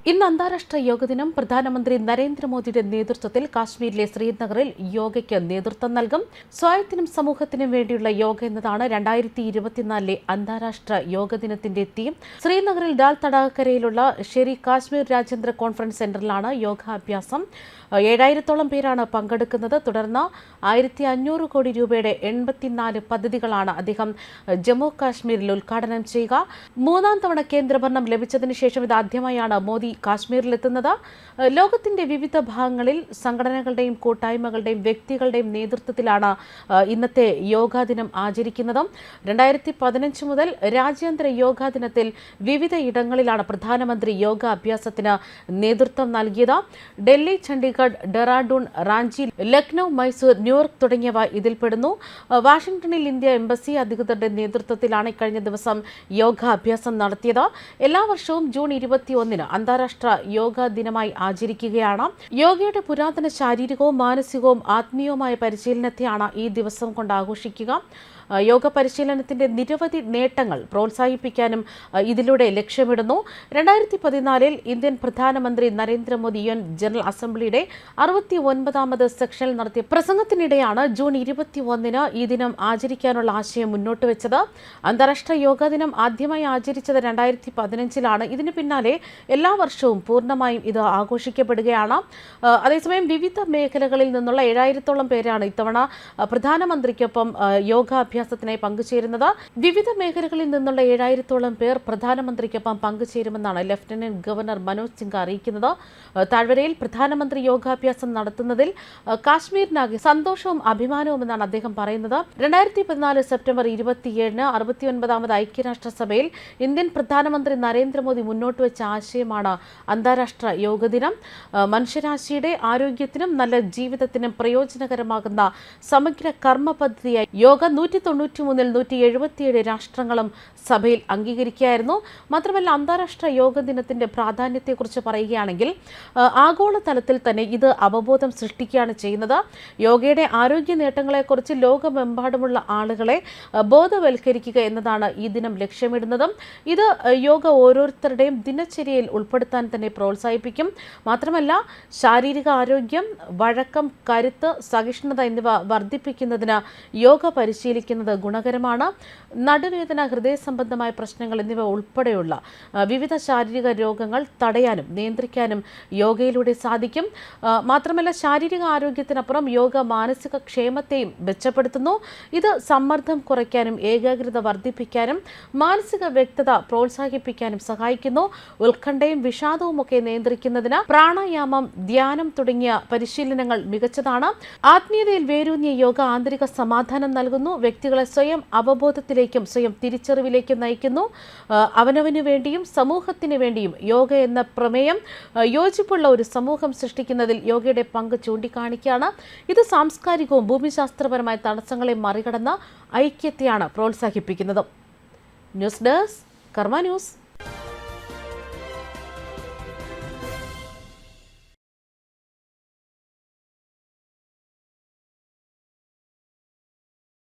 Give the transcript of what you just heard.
ഇന്ന് അന്താരാഷ്ട്ര യോഗ ദിനം. പ്രധാനമന്ത്രി നരേന്ദ്രമോദിയുടെ നേതൃത്വത്തിൽ കാശ്മീരിലെ ശ്രീനഗറിൽ യോഗയ്ക്ക് നേതൃത്വം നൽകും. സ്വായത്തിനും സമൂഹത്തിനും വേണ്ടിയുള്ള യോഗ എന്നതാണ് 2024 അന്താരാഷ്ട്ര യോഗ ദിനത്തിന്റെ തീം. ശ്രീനഗറിൽ ദാൽ തടാകക്കരയിലുള്ള ഷെരി കാശ്മീർ രാജ്യാന്തര കോൺഫറൻസ് സെന്ററിലാണ് യോഗാഭ്യാസം. 7000-ഓളം പേരാണ് പങ്കെടുക്കുന്നത്. തുടർന്ന് 1500 കോടി രൂപയുടെ 84 പദ്ധതികളാണ് അദ്ദേഹം ജമ്മു കാശ്മീരിൽ ഉദ്ഘാടനം ചെയ്യുക. 3ാം തവണ കേന്ദ്രഭരണം ലഭിച്ചതിന് ശേഷം ഇതാദ്യമായാണ് മോദി കാശ്മീരിലെത്തുന്നത്. ലോകത്തിന്റെ വിവിധ ഭാഗങ്ങളിൽ സംഘടനകളുടെയും കൂട്ടായ്മകളുടെയും വ്യക്തികളുടെയും നേതൃത്വത്തിലാണ് ഇന്നത്തെ യോഗാ ദിനം ആചരിക്കുന്നത്. 2015 മുതൽ രാജ്യാന്തര യോഗാ ദിനത്തിൽ വിവിധ ഇടങ്ങളിലാണ് പ്രധാനമന്ത്രി യോഗാഭ്യാസത്തിന് നേതൃത്വം നൽകിയത്. ഡൽഹി, ചണ്ഡീഗഡ്, ഡെറാഡൂൺ, റാഞ്ചി, ലക്നൌ, മൈസൂർ, ന്യൂയോർക്ക് തുടങ്ങിയവ ഇതിൽപ്പെടുന്നു. വാഷിംഗ്ടണിൽ ഇന്ത്യ എംബസി അധികൃതരുടെ നേതൃത്വത്തിലാണ് ഇക്കഴിഞ്ഞ ദിവസം യോഗാഭ്യാസം നടത്തിയത്. എല്ലാ വർഷവും ജൂൺ 21 അന്താരാഷ്ട്ര യോഗാ ദിനമായി ആചരിക്കുകയാണ്. യോഗയുടെ പുരാതന ശാരീരികവും മാനസികവും ആത്മീയവുമായ പരിശീലനത്തെയാണ് ഈ ദിവസം കൊണ്ട് ആഘോഷിക്കുക. യോഗ പരിശീലനത്തിന്റെ നിരവധി നേട്ടങ്ങൾ പ്രോത്സാഹിപ്പിക്കാനും ഇതിലൂടെ ലക്ഷ്യമിടുന്നു. 2014 ഇന്ത്യൻ പ്രധാനമന്ത്രി നരേന്ദ്രമോദി UN ജനറൽ അസംബ്ലിയുടെ 69ാമത് സെക്ഷനിൽ നടത്തിയ പ്രസംഗത്തിനിടെയാണ് ജൂൺ 21 ഈ ദിനം ആചരിക്കാനുള്ള ആശയം മുന്നോട്ട് വെച്ചത്. അന്താരാഷ്ട്ര യോഗാ ദിനം ആദ്യമായി ആചരിച്ചത് 2015 ഇതിന് പിന്നാലെ എല്ലാ വർഷവും പൂർണ്ണമായും ഇത് ആഘോഷിക്കപ്പെടുകയാണ്. അതേസമയം വിവിധ മേഖലകളിൽ നിന്നുള്ള 7000-ഓളം പേരാണ് ഇത്തവണ പ്രധാനമന്ത്രിക്കൊപ്പം യോഗാഭ്യാസത്തിനായി പങ്കുചേരുന്നത്. വിവിധ മേഖലകളിൽ നിന്നുള്ള 7000-ഓളം പേർ പ്രധാനമന്ത്രിക്കൊപ്പം പങ്കുചേരുമെന്നാണ് ലഫ്റ്റനന്റ് ഗവർണർ മനോജ് സിൻഹ അറിയിക്കുന്നത്. താഴ്വരയിൽ പ്രധാനമന്ത്രി യോഗാഭ്യാസം നടത്തുന്നതിൽ കാശ്മീരിനാകെ സന്തോഷവും അഭിമാനവും എന്നാണ് അദ്ദേഹം പറയുന്നത്. 2014 സെപ്റ്റംബർ 27 69ാമത് ഐക്യരാഷ്ട്രസഭയിൽ ഇന്ത്യൻ പ്രധാനമന്ത്രി നരേന്ദ്രമോദി മുന്നോട്ട് വെച്ച ആശയമാണ് അന്താരാഷ്ട്ര യോഗ ദിനം. മനുഷ്യരാശിയുടെ ആരോഗ്യത്തിനും നല്ല ജീവിതത്തിനും പ്രയോജനകരമാകുന്ന സമഗ്ര കർമ്മ പദ്ധതിയായി യോഗ 193 177 രാഷ്ട്രങ്ങളും സഭയിൽ അംഗീകരിക്കുകയായിരുന്നു. മാത്രമല്ല, അന്താരാഷ്ട്ര യോഗ ദിനത്തിന്റെ പ്രാധാന്യത്തെക്കുറിച്ച് പറയുകയാണെങ്കിൽ ആഗോളതലത്തിൽ തന്നെ ഇത് അവബോധം സൃഷ്ടിക്കുകയാണ് ചെയ്യുന്നത്. യോഗയുടെ ആരോഗ്യ നേട്ടങ്ങളെക്കുറിച്ച് ലോകമെമ്പാടുമുള്ള ആളുകളെ ബോധവൽക്കരിക്കുക എന്നതാണ് ഈ ദിനം ലക്ഷ്യമിടുന്നത്. ഇത് യോഗ ഓരോരുത്തരുടെയും ദിനചര്യയിൽ ഉൾപ്പെടുത്താൻ തന്നെ പ്രോത്സാഹിപ്പിക്കും. മാത്രമല്ല, ശാരീരിക ആരോഗ്യം, വഴക്കം, കരുത്ത്, സഹിഷ്ണുത എന്നിവ വർദ്ധിപ്പിക്കുന്നതിന് യോഗ പരിശീലിക്കുന്നത് ഗുണകരമാണ്. നടുവേദന, ഹൃദയ സംബന്ധമായ പ്രശ്നങ്ങൾ എന്നിവ ഉൾപ്പെടെയുള്ള വിവിധ ശാരീരിക രോഗങ്ങൾ തടയാനും നിയന്ത്രിക്കാനും യോഗയിലൂടെ സാധിക്കും. മാത്രമല്ല, ശാരീരിക ആരോഗ്യത്തിനപ്പുറം യോഗ മാനസിക ക്ഷേമത്തെയും മെച്ചപ്പെടുത്തുന്നു. ഇത് സമ്മർദ്ദം കുറയ്ക്കാനും ഏകാഗ്രത വർദ്ധിപ്പിക്കാനും മാനസിക വ്യക്തത പ്രോത്സാഹിപ്പിക്കാനും സഹായിക്കുന്നു. ഉത്കണ്ഠയും വിഷാദവും ഒക്കെ നിയന്ത്രിക്കുന്നതിന് പ്രാണായാമം, ധ്യാനം തുടങ്ങിയ പരിശീലനങ്ങൾ മികച്ചതാണ്. ആത്മീയതയിൽ വേരൂന്നിയ യോഗ ആന്തരിക സമാധാനം നൽകുന്നു. വ്യക്തികളെ സ്വയം അവബോധത്തിലേക്കും സ്വയം തിരിച്ചറിവിലേക്കും നയിക്കുന്നു. അവനവനു വേണ്ടിയും സമൂഹത്തിന് വേണ്ടിയും യോഗ എന്ന പ്രമേയം യോജിപ്പുള്ള ഒരു സമൂഹം സൃഷ്ടിക്കുന്നതിൽ യോഗയുടെ പങ്ക് ചൂണ്ടിക്കാണിക്കുകയാണ്. ഇത് സാംസ്കാരികവും ഭൂമിശാസ്ത്രപരമായ തടസ്സങ്ങളെ മറികടന്ന ഐക്യത്തെയാണ് പ്രോത്സാഹിപ്പിക്കുന്നത്. ന്യൂസ് ഡെസ്ക്, കർമ്മ ന്യൂസ്.